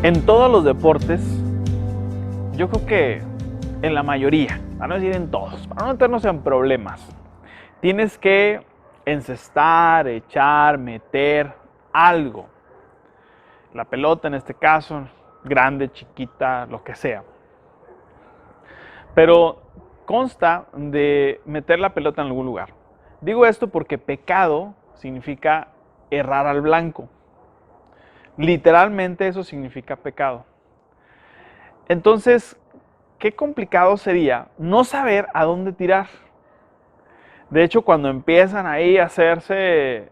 En todos los deportes, yo creo que en la mayoría, para no decir en todos, para no meternos en problemas, tienes que encestar, echar, meter algo. La pelota en este caso, grande, chiquita, lo que sea. Pero consta de meter la pelota en algún lugar. Digo esto porque pecado significa errar al blanco. Literalmente eso significa pecado. Entonces, qué complicado sería no saber a dónde tirar. De hecho, cuando empiezan ahí a hacerse,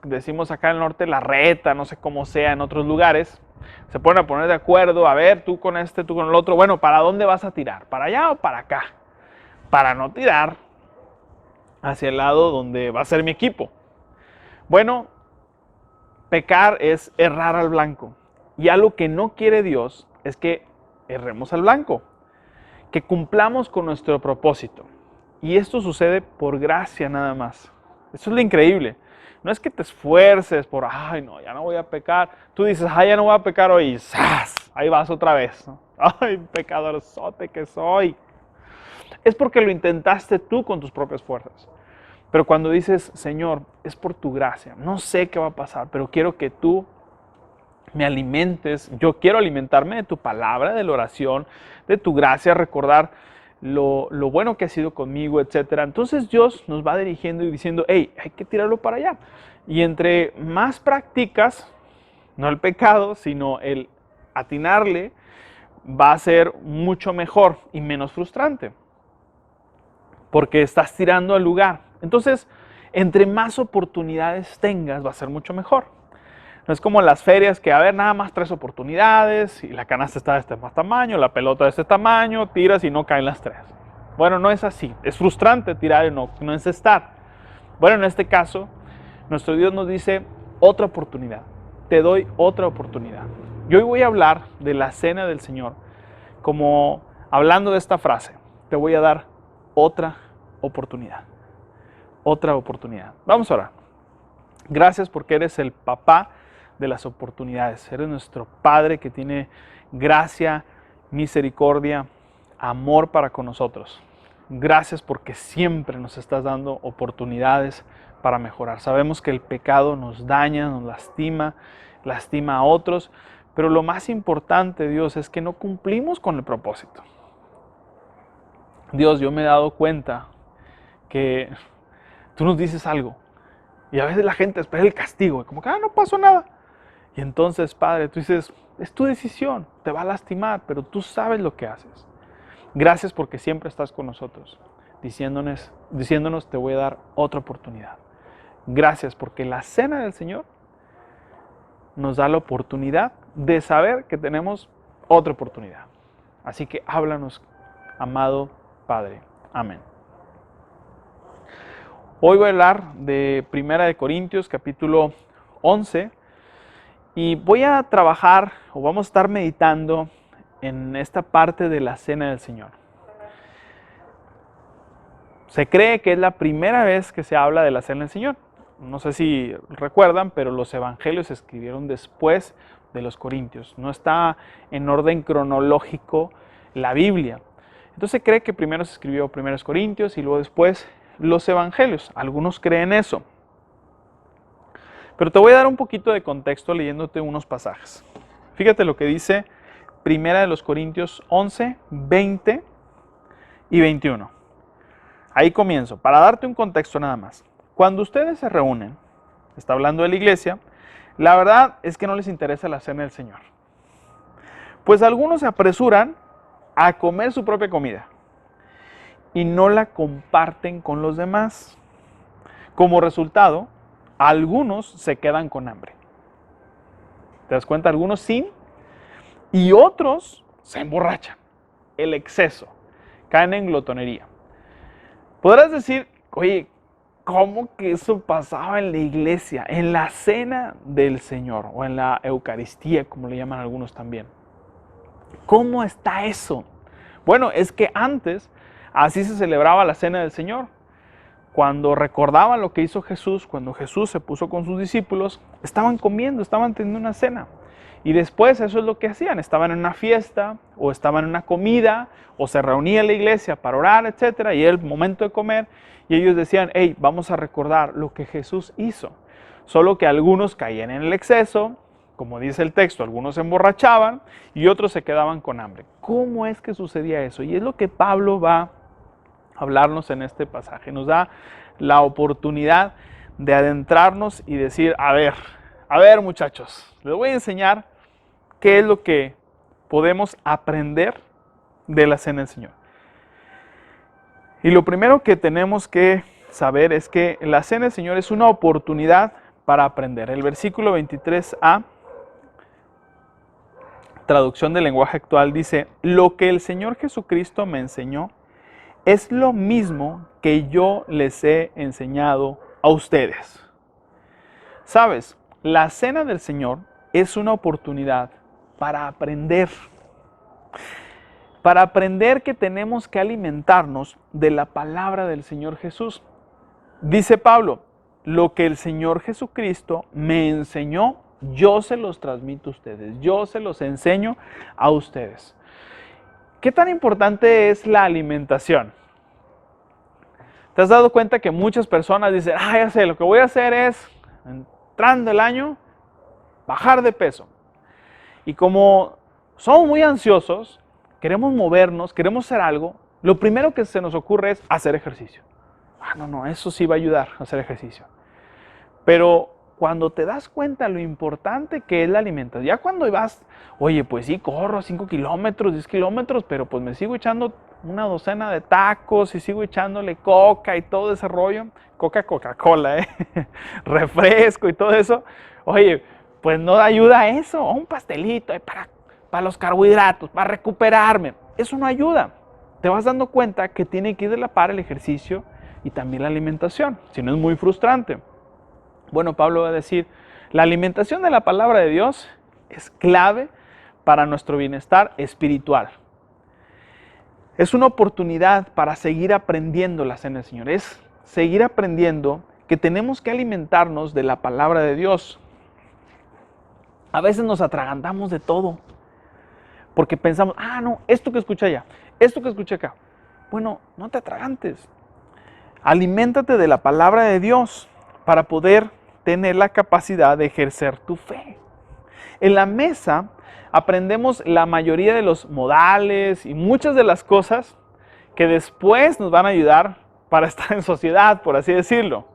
decimos acá en el norte, la reta, no sé cómo sea en otros lugares, se ponen a poner de acuerdo, a ver, tú con este, tú con el otro, bueno, ¿para dónde vas a tirar? ¿Para allá o para acá? Para no tirar hacia el lado donde va a ser mi equipo. Bueno, pecar es errar al blanco. Y algo que no quiere Dios es que erremos al blanco, que cumplamos con nuestro propósito. Y esto sucede por gracia nada más. Eso es lo increíble. No es que te esfuerces por, ay, no, ya no voy a pecar. Tú dices, ay, ya no voy a pecar hoy. Y ¡zas! Ahí vas otra vez, ¿no? Ay, pecadorzote que soy. Es porque lo intentaste tú con tus propias fuerzas. Pero cuando dices, Señor, es por tu gracia. No sé qué va a pasar, pero quiero que tú me alimentes. Yo quiero alimentarme de tu palabra, de la oración, de tu gracia, recordar lo bueno que ha sido conmigo, etc. Entonces Dios nos va dirigiendo y diciendo, hey, hay que tirarlo para allá. Y entre más practicas, no el pecado, sino el atinarle, va a ser mucho mejor y menos frustrante. Porque estás tirando al lugar. Entonces, entre más oportunidades tengas, va a ser mucho mejor. No es como las ferias que, a ver, nada más 3 oportunidades y la canasta está de este más tamaño, la pelota de este tamaño, tiras y no caen las 3. Bueno, no es así. Es frustrante tirar y no encestar. Bueno, en este caso, nuestro Dios nos dice otra oportunidad. Te doy otra oportunidad. Y hoy voy a hablar de la cena del Señor, como hablando de esta frase. Te voy a dar otra oportunidad. Otra oportunidad. Vamos a orar. Gracias porque eres el papá de las oportunidades. Eres nuestro Padre que tiene gracia, misericordia, amor para con nosotros. Gracias porque siempre nos estás dando oportunidades para mejorar. Sabemos que el pecado nos daña, nos lastima, lastima a otros, pero lo más importante, Dios, es que no cumplimos con el propósito. Dios, yo me he dado cuenta que tú nos dices algo y a veces la gente espera el castigo, como que no pasó nada. Y entonces, Padre, tú dices, es tu decisión, te va a lastimar, pero tú sabes lo que haces. Gracias porque siempre estás con nosotros, diciéndonos te voy a dar otra oportunidad. Gracias porque la cena del Señor nos da la oportunidad de saber que tenemos otra oportunidad. Así que háblanos, amado Padre. Amén. Hoy voy a hablar de 1 Corintios capítulo 11 y voy a trabajar o vamos a estar meditando en esta parte de la cena del Señor. Se cree que es la primera vez que se habla de la cena del Señor. No sé si recuerdan, pero los evangelios se escribieron después de los Corintios. No está en orden cronológico la Biblia. Entonces se cree que primero se escribió 1 Corintios y luego después los evangelios. Algunos creen eso. Pero te voy a dar un poquito de contexto leyéndote unos pasajes. Fíjate lo que dice 1 Corintios 11, 20 y 21. Ahí comienzo, para darte un contexto nada más. Cuando ustedes se reúnen, está hablando de la iglesia, la verdad es que no les interesa la cena del Señor. Pues algunos se apresuran a comer su propia comida y no la comparten con los demás. Como resultado, algunos se quedan con hambre. ¿Te das cuenta? Algunos sin y otros se emborrachan. El exceso. Caen en glotonería. Podrás decir, oye, ¿cómo que eso pasaba en la iglesia? En la cena del Señor o en la Eucaristía, como le llaman algunos también. ¿Cómo está eso? Bueno, es que antes así se celebraba la cena del Señor. Cuando recordaban lo que hizo Jesús, cuando Jesús se puso con sus discípulos, estaban comiendo, estaban teniendo una cena. Y después eso es lo que hacían, estaban en una fiesta o estaban en una comida o se reunía la iglesia para orar, etcétera, y era el momento de comer y ellos decían, hey, vamos a recordar lo que Jesús hizo. Solo que algunos caían en el exceso, como dice el texto, algunos se emborrachaban y otros se quedaban con hambre. ¿Cómo es que sucedía eso? Y es lo que Pablo va a hablarnos en este pasaje. Nos da la oportunidad de adentrarnos y decir, a ver muchachos, les voy a enseñar qué es lo que podemos aprender de la cena del Señor. Y lo primero que tenemos que saber es que la cena del Señor es una oportunidad para aprender. El versículo 23a, traducción del lenguaje actual, dice, lo que el Señor Jesucristo me enseñó es lo mismo que yo les he enseñado a ustedes. ¿Sabes? La cena del Señor es una oportunidad para aprender. Para aprender que tenemos que alimentarnos de la palabra del Señor Jesús. Dice Pablo, lo que el Señor Jesucristo me enseñó, yo se los transmito a ustedes, yo se los enseño a ustedes. ¿Qué tan importante es la alimentación? ¿Te has dado cuenta que muchas personas dicen, ya sé, lo que voy a hacer es, entrando el año, bajar de peso? Y como somos muy ansiosos, queremos movernos, queremos hacer algo, lo primero que se nos ocurre es hacer ejercicio. No, eso sí va a ayudar a hacer ejercicio. Pero cuando te das cuenta lo importante que es la alimentación, ya cuando vas, oye, pues sí, corro 5 kilómetros, 10 kilómetros, pero pues me sigo echando una docena de tacos y sigo echándole coca y todo ese rollo, Coca-Cola, refresco y todo eso, oye, pues no ayuda a eso, o un pastelito para los carbohidratos, para recuperarme, eso no ayuda. Te vas dando cuenta que tiene que ir de la par el ejercicio y también la alimentación, si no es muy frustrante. Bueno, Pablo va a decir, la alimentación de la palabra de Dios es clave para nuestro bienestar espiritual. Es una oportunidad para seguir aprendiendo la cena del Señor. Es seguir aprendiendo que tenemos que alimentarnos de la palabra de Dios. A veces nos atragantamos de todo. Porque pensamos, no, esto que escuché allá, esto que escuché acá. Bueno, no te atragantes. Aliméntate de la palabra de Dios para poder tener la capacidad de ejercer tu fe. En la mesa aprendemos la mayoría de los modales y muchas de las cosas que después nos van a ayudar para estar en sociedad, por así decirlo.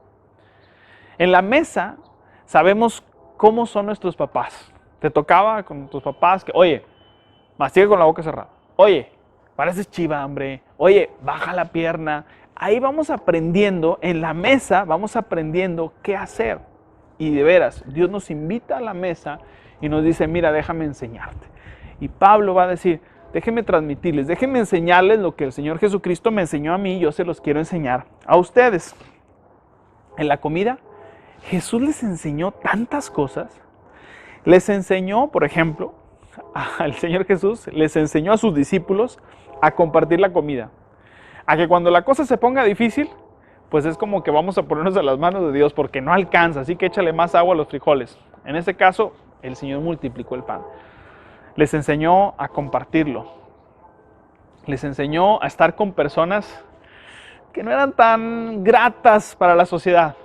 En la mesa sabemos cómo son nuestros papás. Te tocaba con tus papás que, oye, mastiga con la boca cerrada. Oye, pareces chiva, hombre. Oye, baja la pierna. Ahí vamos aprendiendo, en la mesa vamos aprendiendo qué hacer. Y de veras, Dios nos invita a la mesa y nos dice, mira, déjame enseñarte. Y Pablo va a decir, déjenme transmitirles, déjenme enseñarles lo que el Señor Jesucristo me enseñó a mí y yo se los quiero enseñar a ustedes. En la comida, Jesús les enseñó tantas cosas. Les enseñó, por ejemplo, al Señor Jesús les enseñó a sus discípulos a compartir la comida. A que cuando la cosa se ponga difícil, pues es como que vamos a ponernos a las manos de Dios porque no alcanza, así que échale más agua a los frijoles. En este caso, el Señor multiplicó el pan. Les enseñó a compartirlo. Les enseñó a estar con personas que no eran tan gratas para la sociedad,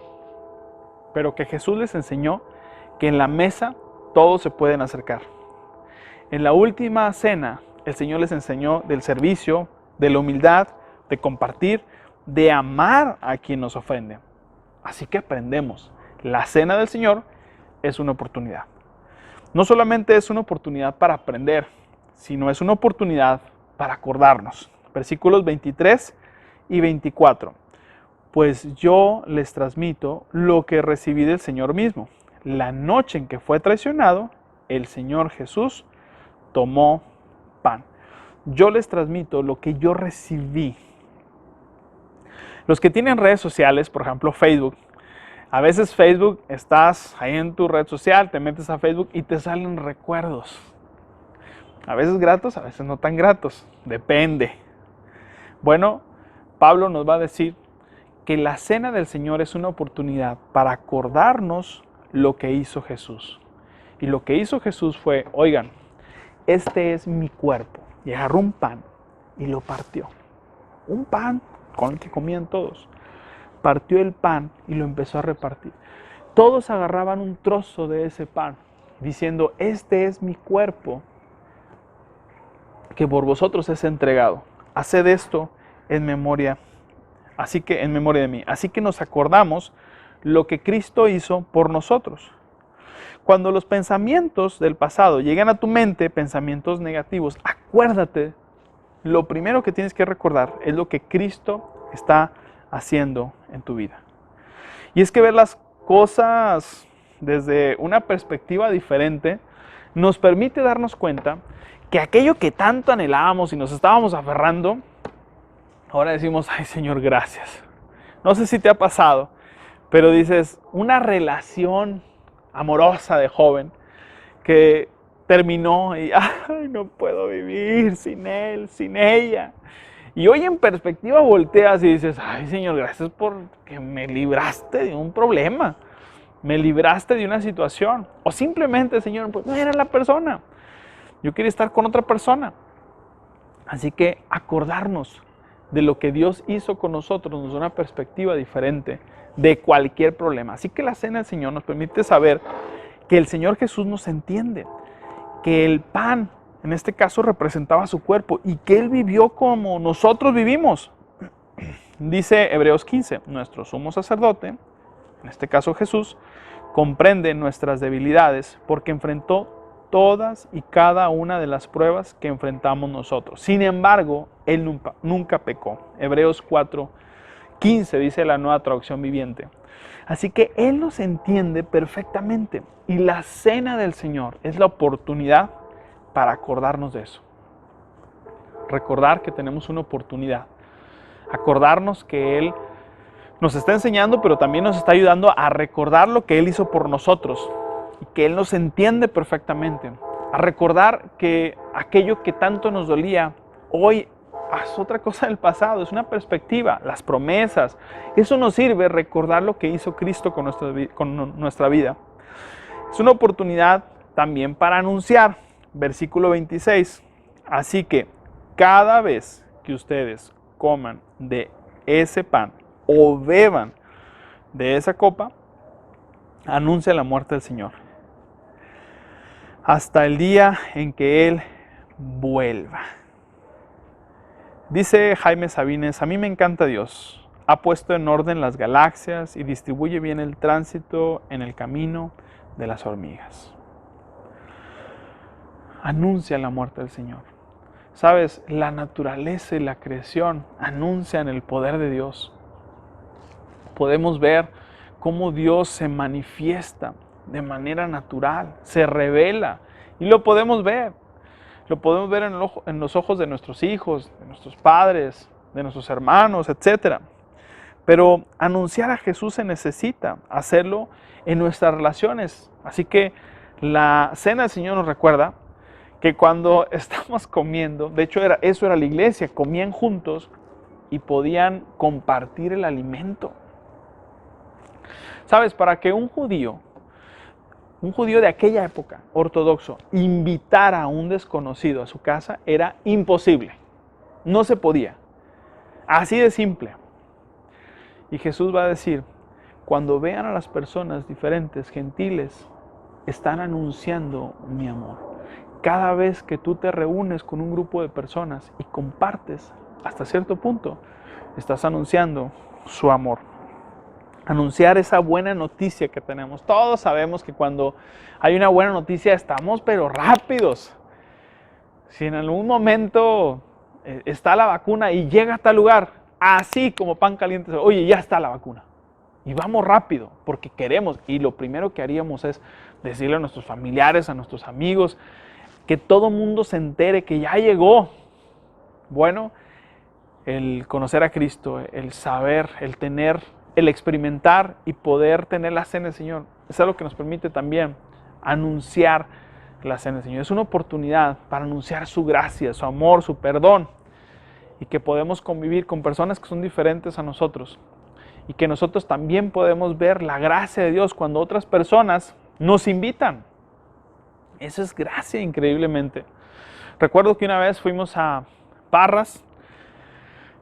pero que Jesús les enseñó que en la mesa todos se pueden acercar. En la última cena, el Señor les enseñó del servicio, de la humildad, de compartir, de amar a quien nos ofende. Así que aprendemos. La cena del Señor es una oportunidad. No solamente es una oportunidad para aprender, sino es una oportunidad para acordarnos. Versículos 23 y 24. Pues yo les transmito lo que recibí del Señor mismo. La noche en que fue traicionado, el Señor Jesús tomó pan. Yo les transmito lo que yo recibí. Los que tienen redes sociales, por ejemplo Facebook, a veces Facebook, estás ahí en tu red social, te metes a Facebook y te salen recuerdos. A veces gratos, a veces no tan gratos, depende. Bueno, Pablo nos va a decir que la cena del Señor es una oportunidad para acordarnos lo que hizo Jesús. Y lo que hizo Jesús fue, oigan, este es mi cuerpo. Y agarró un pan y lo partió. Un pan con el que comían todos. Partió el pan y lo empezó a repartir. Todos agarraban un trozo de ese pan, diciendo, este es mi cuerpo, que por vosotros es entregado. Haced esto en memoria, en memoria de mí. Así que nos acordamos lo que Cristo hizo por nosotros. Cuando los pensamientos del pasado llegan a tu mente, pensamientos negativos, acuérdate, lo primero que tienes que recordar es lo que Cristo está haciendo en tu vida. Y es que ver las cosas desde una perspectiva diferente nos permite darnos cuenta que aquello que tanto anhelábamos y nos estábamos aferrando, ahora decimos, ay Señor, gracias. No sé si te ha pasado, pero dices, una relación amorosa de joven que terminó y, ay, no puedo vivir sin él, sin ella. Y hoy en perspectiva volteas y dices, ay Señor, gracias porque me libraste de un problema, me libraste de una situación. O simplemente, Señor, pues no era la persona, yo quería estar con otra persona. Así que acordarnos de lo que Dios hizo con nosotros nos da una perspectiva diferente de cualquier problema. Así que la cena del Señor nos permite saber que el Señor Jesús nos entiende, que el pan en este caso representaba su cuerpo y que Él vivió como nosotros vivimos. Dice Hebreos 15, nuestro sumo sacerdote, en este caso Jesús, comprende nuestras debilidades porque enfrentó todas y cada una de las pruebas que enfrentamos nosotros. Sin embargo, Él nunca pecó. Hebreos 4:15 dice la Nueva Traducción Viviente. Así que Él nos entiende perfectamente y la cena del Señor es la oportunidad para acordarnos de eso. Recordar que tenemos una oportunidad. Acordarnos que Él nos está enseñando, pero también nos está ayudando a recordar lo que Él hizo por nosotros y que Él nos entiende perfectamente. A recordar que aquello que tanto nos dolía, hoy es otra cosa del pasado, es una perspectiva, las promesas. Eso nos sirve recordar lo que hizo Cristo con nuestra vida. Es una oportunidad también para anunciar. Versículo 26. Así que cada vez que ustedes coman de ese pan o beban de esa copa, anuncia la muerte del Señor hasta el día en que Él vuelva. Dice Jaime Sabines, a mí me encanta Dios. Ha puesto en orden las galaxias y distribuye bien el tránsito en el camino de las hormigas. Anuncia la muerte del Señor. Sabes, la naturaleza y la creación anuncian el poder de Dios. Podemos ver cómo Dios se manifiesta de manera natural, se revela y lo podemos ver. Lo podemos ver en los ojos de nuestros hijos, de nuestros padres, de nuestros hermanos, etc. Pero anunciar a Jesús se necesita hacerlo en nuestras relaciones. Así que la cena del Señor nos recuerda que cuando estamos comiendo, de hecho eso era la iglesia, comían juntos y podían compartir el alimento. ¿Sabes? Para que un judío de aquella época, ortodoxo, invitara a un desconocido a su casa era imposible. No se podía. Así de simple. Y Jesús va a decir, cuando vean a las personas diferentes, gentiles, están anunciando mi amor. Cada vez que tú te reúnes con un grupo de personas y compartes, hasta cierto punto, estás anunciando su amor. Anunciar esa buena noticia que tenemos. Todos sabemos que cuando hay una buena noticia estamos pero rápidos. Si en algún momento está la vacuna y llega a tal lugar, así como pan caliente, oye, ya está la vacuna. Y vamos rápido porque queremos. Y lo primero que haríamos es decirle a nuestros familiares, a nuestros amigos, que todo mundo se entere que ya llegó. Bueno, el conocer a Cristo, el saber, el tener, el experimentar y poder tener la cena del Señor, es algo que nos permite también anunciar la cena del Señor. Es una oportunidad para anunciar su gracia, su amor, su perdón, y que podemos convivir con personas que son diferentes a nosotros, y que nosotros también podemos ver la gracia de Dios cuando otras personas nos invitan. Eso es gracia increíblemente. Recuerdo que una vez fuimos a Parras,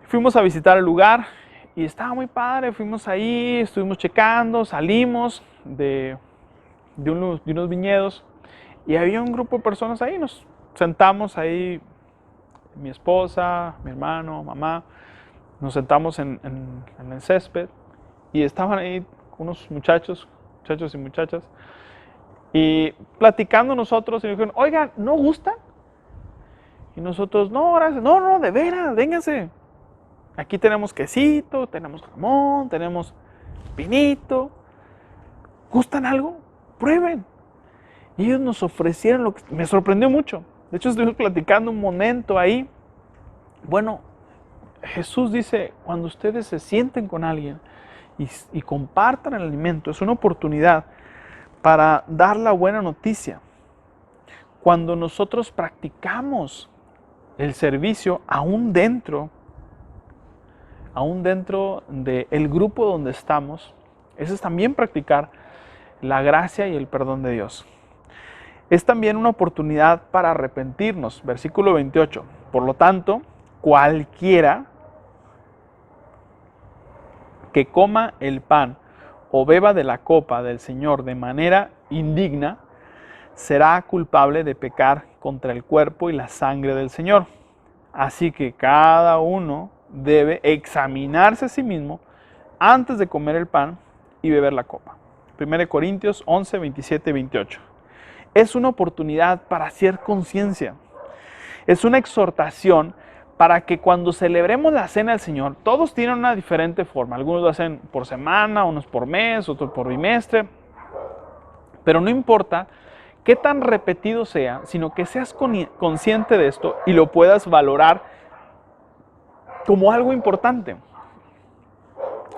fuimos a visitar el lugar y estaba muy padre, fuimos ahí, estuvimos checando, salimos de unos viñedos y había un grupo de personas ahí, nos sentamos ahí, mi esposa, mi hermano, mamá, nos sentamos en el césped y estaban ahí unos muchachos y muchachas, y platicando nosotros y nos dijeron, oigan, ¿no gustan? Y nosotros, no, gracias, no, de veras, vénganse. Aquí tenemos quesito, tenemos jamón, tenemos pinito. ¿Gustan algo? Prueben. Y ellos nos ofrecieron lo que me sorprendió mucho. De hecho, estuvimos platicando un momento ahí. Bueno, Jesús dice, cuando ustedes se sienten con alguien y compartan el alimento, es una oportunidad para dar la buena noticia. Cuando nosotros practicamos el servicio, aún dentro del grupo donde estamos, eso es también practicar la gracia y el perdón de Dios. Es también una oportunidad para arrepentirnos. Versículo 28. Por lo tanto, cualquiera que coma el pan o beba de la copa del Señor de manera indigna, será culpable de pecar contra el cuerpo y la sangre del Señor. Así que cada uno debe examinarse a sí mismo antes de comer el pan y beber la copa. 1 Corintios 11, 27 y 28. Es una oportunidad para hacer conciencia. Es una exhortación para que cuando celebremos la cena del Señor, todos tienen una diferente forma. Algunos lo hacen por semana, unos por mes, otros por bimestre. Pero no importa qué tan repetido sea, sino que seas consciente de esto y lo puedas valorar como algo importante.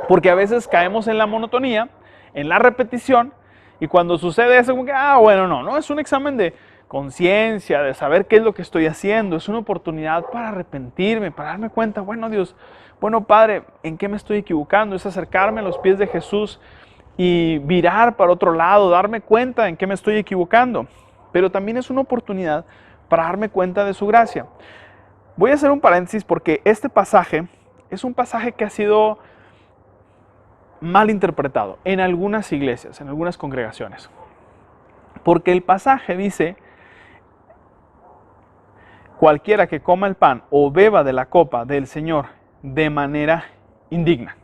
Porque a veces caemos en la monotonía, en la repetición, y cuando sucede eso, como que, bueno, no, es un examen de conciencia, de saber qué es lo que estoy haciendo, es una oportunidad para arrepentirme, para darme cuenta, bueno Dios, bueno Padre, ¿en qué me estoy equivocando? Es acercarme a los pies de Jesús y virar para otro lado, darme cuenta en qué me estoy equivocando. Pero también es una oportunidad para darme cuenta de su gracia. Voy a hacer un paréntesis porque este pasaje es un pasaje que ha sido mal interpretado en algunas iglesias, en algunas congregaciones. Porque el pasaje dice, cualquiera que coma el pan o beba de la copa del Señor de manera indigna.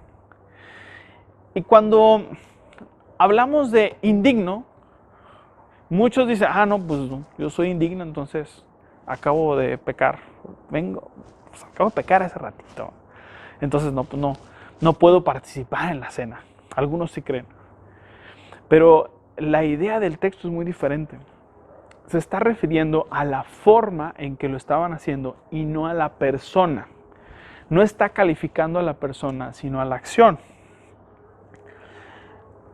Y cuando hablamos de indigno, muchos dicen, no, pues yo soy indigno, entonces acabo de pecar. Acabo de pecar hace ratito. Entonces no puedo participar en la cena. Algunos sí creen. Pero la idea del texto es muy diferente. Se está refiriendo a la forma en que lo estaban haciendo y no a la persona. No está calificando a la persona, sino a la acción.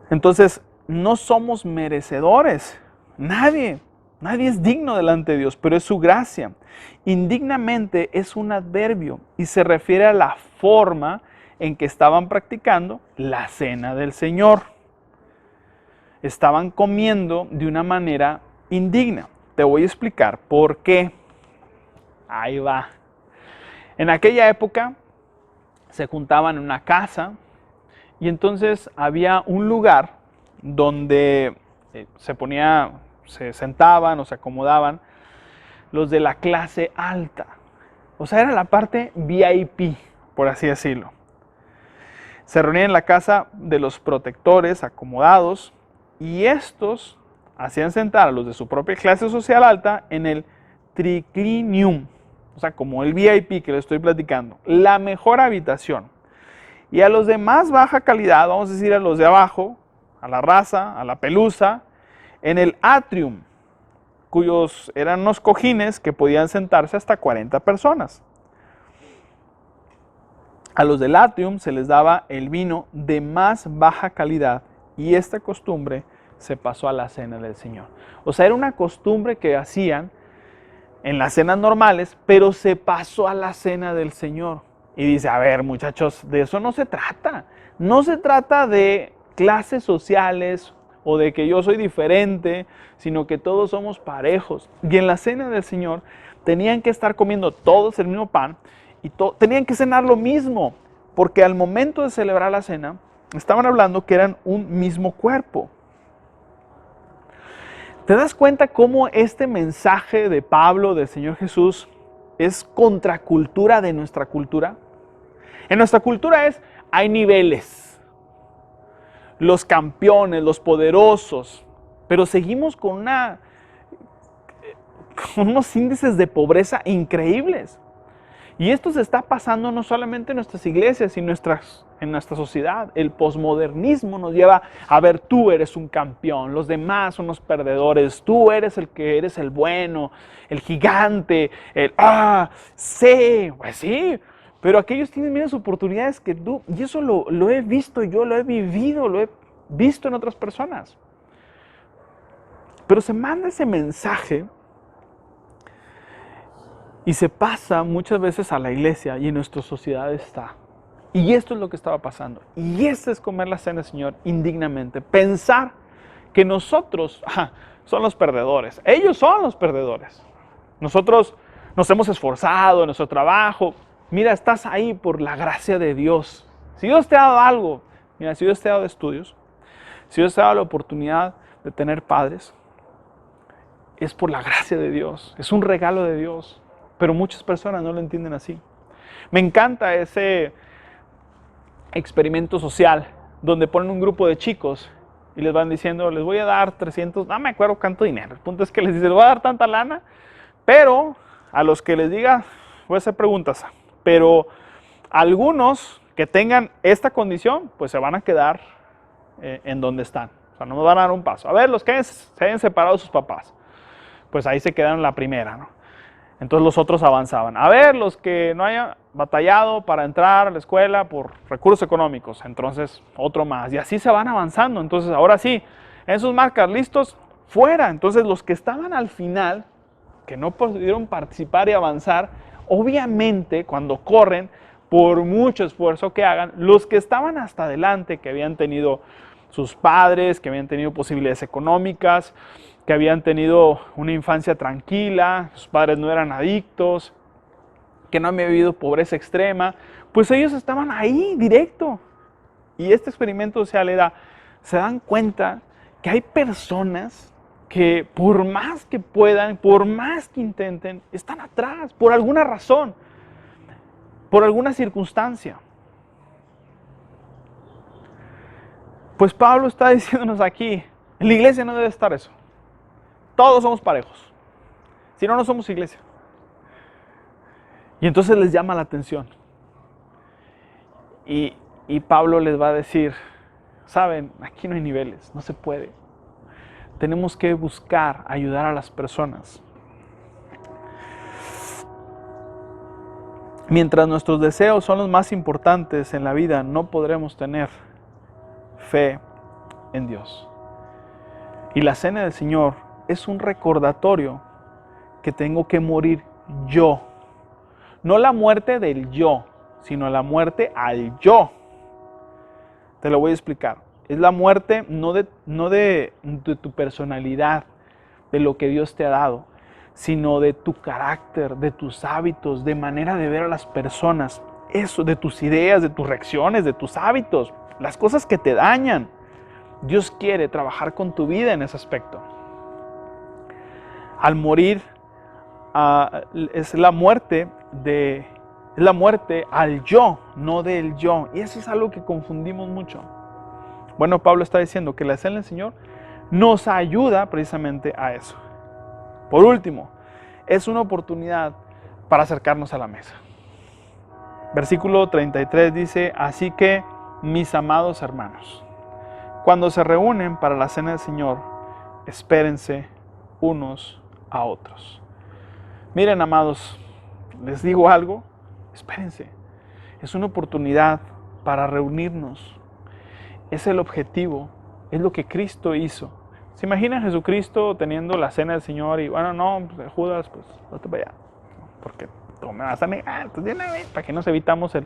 Entonces, no somos merecedores. Nadie es digno delante de Dios, pero es su gracia. Indignamente es un adverbio y se refiere a la forma en que estaban practicando la cena del Señor. Estaban comiendo de una manera indigna. Te voy a explicar por qué. Ahí va. En aquella época se juntaban en una casa y entonces había un lugar donde se sentaban o se acomodaban los de la clase alta. O sea, era la parte VIP, por así decirlo. Se reunían en la casa de los protectores acomodados y estos hacían sentar a los de su propia clase social alta en el triclinium, o sea, como el VIP que les estoy platicando, la mejor habitación. Y a los de más baja calidad, vamos a decir a los de abajo, a la raza, a la pelusa, en el atrium, cuyos eran unos cojines que podían sentarse hasta 40 personas. A los del atrium se les daba el vino de más baja calidad y esta costumbre se pasó a la cena del Señor. O sea, era una costumbre que hacían en las cenas normales, pero se pasó a la cena del Señor. Y dice, a ver muchachos, de eso no se trata. No se trata de clases sociales o de que yo soy diferente, sino que todos somos parejos. Y en la cena del Señor tenían que estar comiendo todos el mismo pan y tenían que cenar lo mismo, porque al momento de celebrar la cena estaban hablando que eran un mismo cuerpo. ¿Te das cuenta cómo este mensaje de Pablo, del Señor Jesús, es contracultura de nuestra cultura? En nuestra cultura hay niveles, los campeones, los poderosos, pero seguimos con unos índices de pobreza increíbles. Y esto se está pasando no solamente en nuestras iglesias, sino en nuestra sociedad. El posmodernismo nos lleva a ver, tú eres un campeón, los demás son los perdedores, tú eres el que eres el bueno, el gigante, sí, pues sí, pero aquellos tienen menos oportunidades que tú, y eso lo he visto yo, lo he vivido, lo he visto en otras personas. Pero se manda ese mensaje y se pasa muchas veces a la iglesia y en nuestra sociedad está. Y esto es lo que estaba pasando. Y este es comer la cena del Señor indignamente. Pensar que nosotros son los perdedores. Ellos son los perdedores. Nosotros nos hemos esforzado en nuestro trabajo. Mira, estás ahí por la gracia de Dios. Si Dios te ha dado algo, mira, si Dios te ha dado estudios, si Dios te ha dado la oportunidad de tener padres, es por la gracia de Dios. Es un regalo de Dios. Pero muchas personas no lo entienden así. Me encanta ese experimento social donde ponen un grupo de chicos y les van diciendo, les voy a dar 300, no me acuerdo cuánto dinero. El punto es que les dice, les voy a dar tanta lana, pero a los que les diga, voy a hacer preguntas, pero algunos que tengan esta condición, pues se van a quedar en donde están. O sea, no me van a dar un paso. A ver, los que se hayan separado de sus papás, pues ahí se quedaron la primera, ¿no? Entonces los otros avanzaban. A ver, los que no hayan batallado para entrar a la escuela por recursos económicos, entonces otro más. Y así se van avanzando. Entonces ahora sí, en sus marcas, listos, fuera. Entonces los que estaban al final, que no pudieron participar y avanzar, obviamente cuando corren, por mucho esfuerzo que hagan, los que estaban hasta adelante, que habían tenido sus padres, que habían tenido posibilidades económicas, que habían tenido una infancia tranquila, sus padres no eran adictos, que no habían vivido pobreza extrema, pues ellos estaban ahí directo. Y este experimento social se dan cuenta que hay personas que por más que puedan, por más que intenten, están atrás, por alguna razón, por alguna circunstancia. Pues Pablo está diciéndonos aquí, en la iglesia no debe estar eso. Todos somos parejos. Si no, no somos iglesia. Y entonces les llama la atención. Y Pablo les va a decir, saben, aquí no hay niveles, no se puede. Tenemos que buscar ayudar a las personas. Mientras nuestros deseos son los más importantes en la vida, no podremos tener fe en Dios. Y la cena del Señor es un recordatorio que tengo que morir yo. No la muerte del yo, sino la muerte al yo. Te lo voy a explicar. Es la muerte no de tu personalidad, de lo que Dios te ha dado, sino de tu carácter, de tus hábitos, de manera de ver a las personas. Eso, de tus ideas, de tus reacciones, de tus hábitos, las cosas que te dañan. Dios quiere trabajar con tu vida en ese aspecto. Al morir es la muerte al yo, no del yo. Y eso es algo que confundimos mucho. Bueno, Pablo está diciendo que la cena del Señor nos ayuda precisamente a eso. Por último, es una oportunidad para acercarnos a la mesa. Versículo 33 dice, así que, mis amados hermanos, cuando se reúnen para la cena del Señor, espérense unos a otros. Miren, amados, les digo algo, espérense. Es una oportunidad para reunirnos. Es el objetivo, es lo que Cristo hizo. ¿Se imaginan Jesucristo teniendo la cena del Señor y, bueno, no, pues, Judas, pues, vete para allá? Porque tú me vas a negar, pues, para que nos evitamos el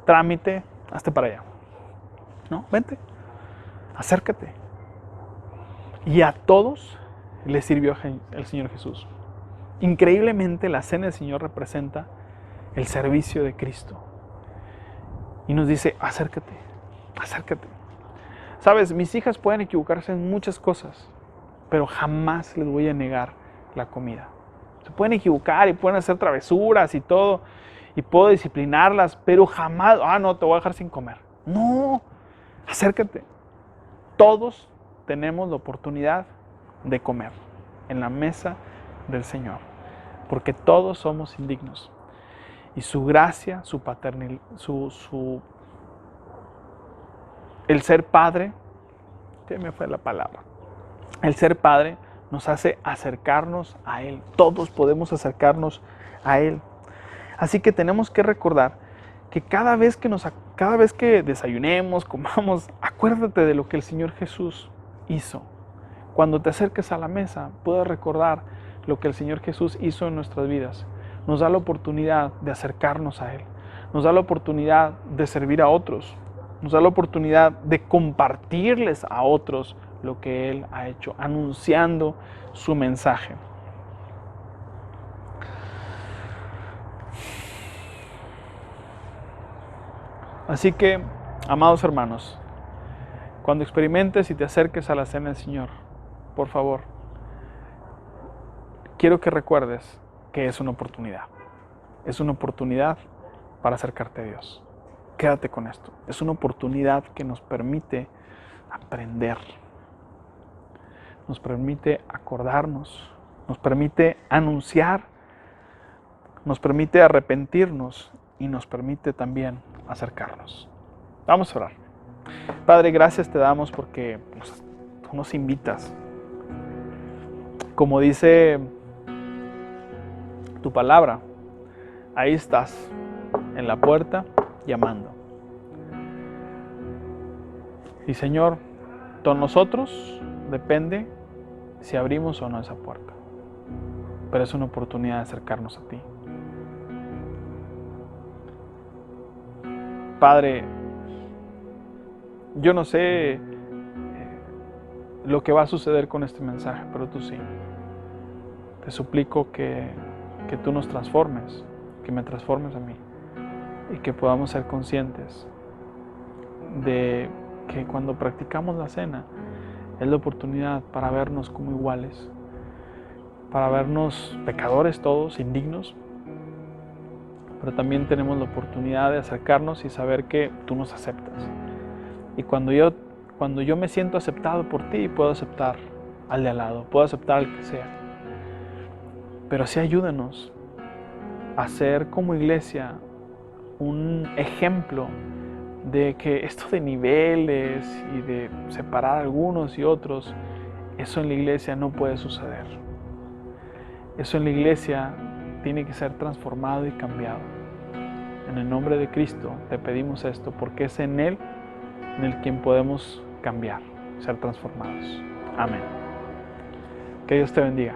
trámite, hazte para allá. No, vente, acércate. Y a todos les sirvió el Señor Jesús. Increíblemente, la cena del Señor representa el servicio de Cristo. Y nos dice, acércate, acércate. Sabes, mis hijas pueden equivocarse en muchas cosas, pero jamás les voy a negar la comida. Se pueden equivocar y pueden hacer travesuras y todo, y puedo disciplinarlas, pero jamás, no, te voy a dejar sin comer. No, acércate. Todos tenemos la oportunidad de comer en la mesa del Señor, porque todos somos indignos. Y su gracia, su paternidad, el ser padre, ¿qué me fue la palabra? El ser padre nos hace acercarnos a Él. Todos podemos acercarnos a Él. Así que tenemos que recordar que cada vez que desayunemos, comamos, acuérdate de lo que el Señor Jesús hizo. Cuando te acerques a la mesa, puedes recordar lo que el Señor Jesús hizo en nuestras vidas. Nos da la oportunidad de acercarnos a Él. Nos da la oportunidad de servir a otros. Nos da la oportunidad de compartirles a otros lo que Él ha hecho, anunciando su mensaje. Así que, amados hermanos, cuando experimentes y te acerques a la cena del Señor, por favor, quiero que recuerdes que es una oportunidad. Es una oportunidad para acercarte a Dios. Quédate con esto. Es una oportunidad que nos permite aprender. Nos permite acordarnos. Nos permite anunciar. Nos permite arrepentirnos y nos permite también acercarnos. Vamos a orar. Padre, gracias te damos porque tú nos invitas. Como dice tu palabra, ahí estás, en la puerta, llamando. Y Señor, de nosotros depende si abrimos o no esa puerta. Pero es una oportunidad de acercarnos a ti. Padre, yo no sé lo que va a suceder con este mensaje, pero tú sí. Te suplico que tú nos transformes, que me transformes a mí y que podamos ser conscientes de que cuando practicamos la cena es la oportunidad para vernos como iguales, para vernos pecadores todos, indignos, pero también tenemos la oportunidad de acercarnos y saber que tú nos aceptas. Y cuando yo me siento aceptado por ti, puedo aceptar al de al lado, puedo aceptar al que sea. Pero sí ayúdanos a ser como iglesia un ejemplo de que esto de niveles y de separar a algunos y otros, eso en la iglesia no puede suceder. Eso en la iglesia tiene que ser transformado y cambiado. En el nombre de Cristo te pedimos esto, porque es en Él en el quien podemos cambiar, ser transformados. Amén. Que Dios te bendiga.